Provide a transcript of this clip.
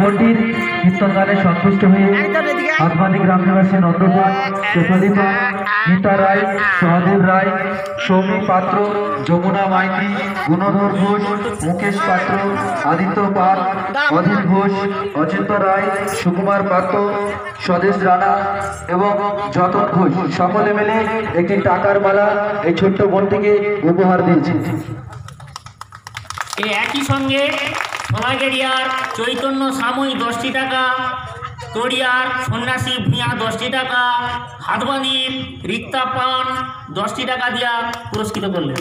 বোনটির কীর্তন গানে সন্তুষ্ট হয়ে হাতবাদী গ্রাম নিবাসী নন্দপাল, শেফালি পাল, মিতা রায়, সহদেব রায়, সৌমিক পাত্র, যমুনা মাইতি, গুণধর ঘোষ, মুকেশ পাত্র, আদিত্য পাল, অধীর ঘোষ, অচিন্ত রায়, সুকুমার পাত্র, স্বদেশ রানা এবং যতন ঘোষ সকলে মিলে একটি টাকার মালা এই ছোট্ট বোনটিকে উপহার দিয়েছে। এই একই সঙ্গে সোনাগেরিয়ার চৈতন্য সাময়ী 10টি টাকা, তড়িয়ার সন্ন্যাসী ভূঁইয়া 10টি টাকা, হাতবানির রিক্তা পান 10টি টাকা দিয়া পুরস্কৃত করলেন।